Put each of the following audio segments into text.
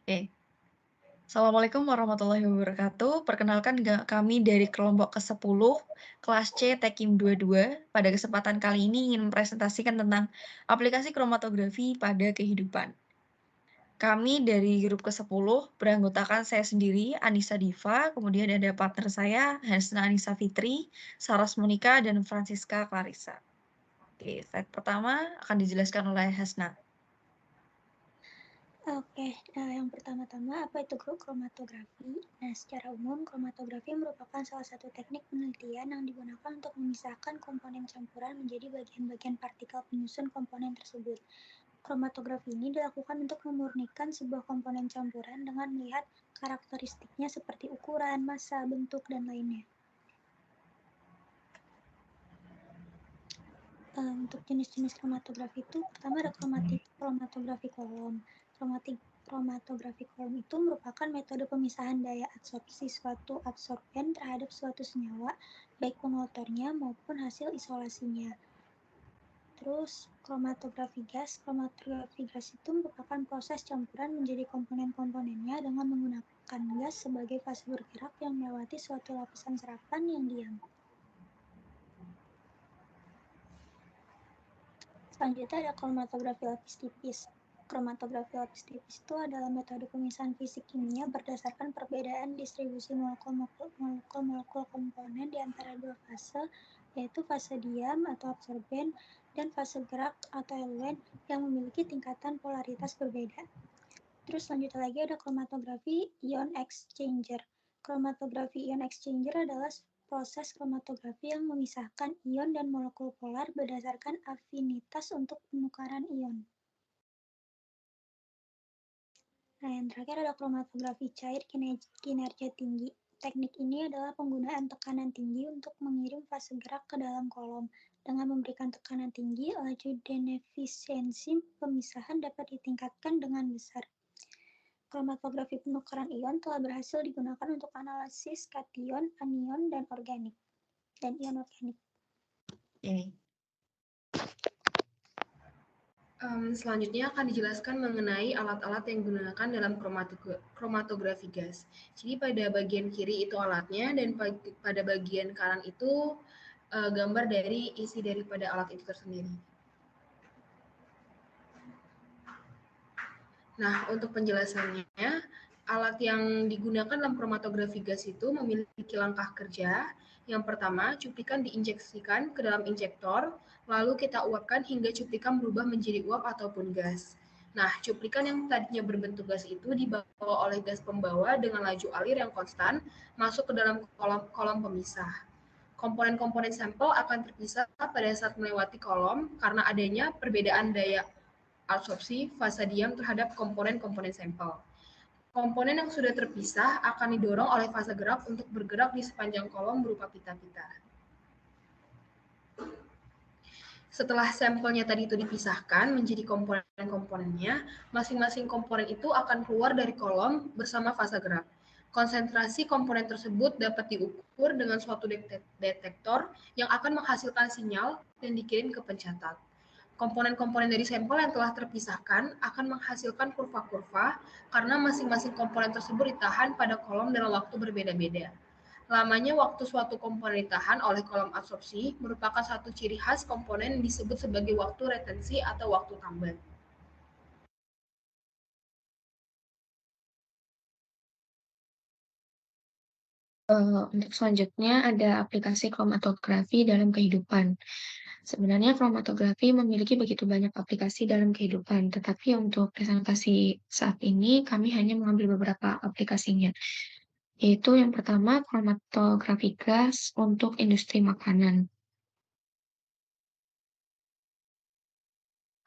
Oke. Assalamualaikum warahmatullahi wabarakatuh. Perkenalkan kami dari kelompok ke-10 kelas C Tekim 22. Pada kesempatan kali ini ingin mempresentasikan tentang aplikasi kromatografi pada kehidupan. Kami dari grup ke-10 beranggotakan saya sendiri, Anissa Diva, kemudian ada partner saya, Hasna Anissa Fitri, Saras Monika, dan Francisca Clarissa. Oke, slide pertama akan dijelaskan oleh Hasna. Oke, yang pertama-tama apa itu kromatografi? Nah, secara umum kromatografi merupakan salah satu teknik penelitian yang digunakan untuk memisahkan komponen campuran menjadi bagian-bagian partikel penyusun komponen tersebut. Kromatografi ini dilakukan untuk memurnikan sebuah komponen campuran dengan melihat karakteristiknya seperti ukuran, massa, bentuk, dan lainnya. Untuk jenis-jenis kromatografi itu pertama ada kromatografi kolom. Kromatografi kolom itu merupakan metode pemisahan daya absorpsi suatu absorben terhadap suatu senyawa, baik pemotornya maupun hasil isolasinya. Terus kromatografi gas itu merupakan proses campuran menjadi komponen-komponennya dengan menggunakan gas sebagai fase bergerak yang melewati suatu lapisan serapan yang diam. Selanjutnya ada kromatografi lapis tipis. Kromatografi lapis tipis itu adalah metode pemisahan fisik kimia berdasarkan perbedaan distribusi molekul-molekul komponen di antara dua fase, yaitu fase diam atau absorben dan fase gerak atau eluen yang memiliki tingkatan polaritas berbeda. Terus selanjutnya lagi ada kromatografi ion exchanger. Kromatografi ion exchanger adalah proses kromatografi yang memisahkan ion dan molekul polar berdasarkan afinitas untuk penukaran ion. Nah, yang terakhir ada kromatografi cair kinerja tinggi. Teknik ini adalah penggunaan tekanan tinggi untuk mengirim fase gerak ke dalam kolom. Dengan memberikan tekanan tinggi, laju dan efisiensi pemisahan dapat ditingkatkan dengan besar. Kromatografi penukaran ion telah berhasil digunakan untuk analisis kation, anion, dan ion organik. Ini. Selanjutnya akan dijelaskan mengenai alat-alat yang digunakan dalam kromatografi gas. Jadi pada bagian kiri itu alatnya dan pada bagian kanan itu gambar dari isi daripada alat itu tersendiri. Nah, untuk penjelasannya, alat yang digunakan dalam kromatografi gas itu memiliki langkah kerja. Yang pertama, cuplikan diinjeksikan ke dalam injektor, lalu kita uapkan hingga cuplikan berubah menjadi uap ataupun gas. Nah, cuplikan yang tadinya berbentuk gas itu dibawa oleh gas pembawa dengan laju alir yang konstan masuk ke dalam kolom pemisah. Komponen-komponen sampel akan terpisah pada saat melewati kolom karena adanya perbedaan daya absorpsi fase diam terhadap komponen-komponen sampel. Komponen yang sudah terpisah akan didorong oleh fase gerak untuk bergerak di sepanjang kolom berupa pita-pita. Setelah sampelnya tadi itu dipisahkan menjadi komponen-komponennya, masing-masing komponen itu akan keluar dari kolom bersama fase gerak. Konsentrasi komponen tersebut dapat diukur dengan suatu detektor yang akan menghasilkan sinyal dan dikirim ke pencatat. Komponen-komponen dari sampel yang telah terpisahkan akan menghasilkan kurva-kurva karena masing-masing komponen tersebut ditahan pada kolom dalam waktu berbeda-beda. Lamanya waktu suatu komponen ditahan oleh kolom absorpsi merupakan satu ciri khas komponen yang disebut sebagai waktu retensi atau waktu tambat. Untuk selanjutnya ada aplikasi kromatografi dalam kehidupan. Sebenarnya kromatografi memiliki begitu banyak aplikasi dalam kehidupan, tetapi untuk presentasi saat ini kami hanya mengambil beberapa aplikasinya, yaitu yang pertama kromatografi gas untuk industri makanan.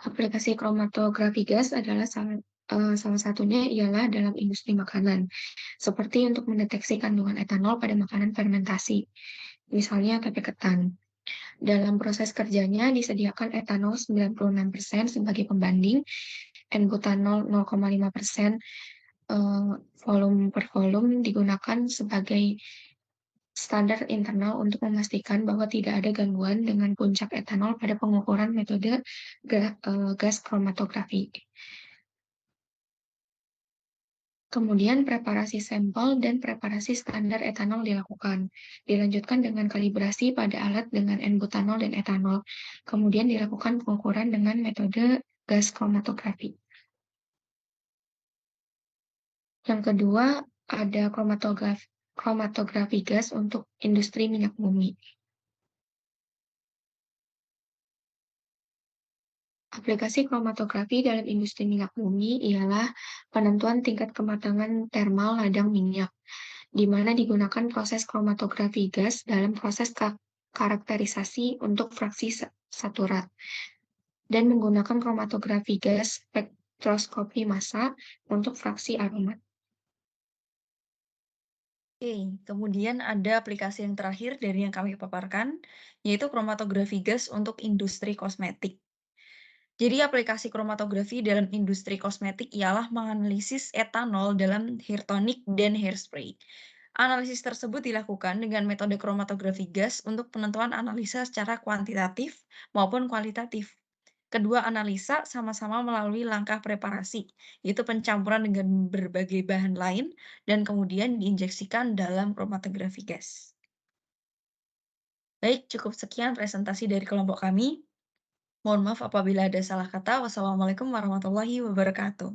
Aplikasi kromatografi gas adalah salah satunya ialah dalam industri makanan, seperti untuk mendeteksi kandungan etanol pada makanan fermentasi, misalnya tape ketan. Dalam proses kerjanya disediakan etanol 96% sebagai pembanding dan butanol 0,5% volume per volume digunakan sebagai standar internal untuk memastikan bahwa tidak ada gangguan dengan puncak etanol pada pengukuran metode gas kromatografi. Kemudian preparasi sampel dan preparasi standar etanol dilakukan. Dilanjutkan dengan kalibrasi pada alat dengan N-butanol dan etanol. Kemudian dilakukan pengukuran dengan metode gas kromatografi. Yang kedua, ada kromatografi gas untuk industri minyak bumi. Aplikasi kromatografi dalam industri minyak bumi ialah penentuan tingkat kematangan termal ladang minyak, di mana digunakan proses kromatografi gas dalam proses karakterisasi untuk fraksi saturat, dan menggunakan kromatografi gas spektroskopi massa untuk fraksi aromat. Oke, kemudian ada aplikasi yang terakhir dari yang kami paparkan, yaitu kromatografi gas untuk industri kosmetik. Jadi aplikasi kromatografi dalam industri kosmetik ialah menganalisis etanol dalam hair tonic dan hairspray. Analisis tersebut dilakukan dengan metode kromatografi gas untuk penentuan analisa secara kuantitatif maupun kualitatif. Kedua analisa sama-sama melalui langkah preparasi, yaitu pencampuran dengan berbagai bahan lain dan kemudian diinjeksikan dalam kromatografi gas. Baik, cukup sekian presentasi dari kelompok kami. Mohon maaf apabila ada salah kata. Wassalamualaikum warahmatullahi wabarakatuh.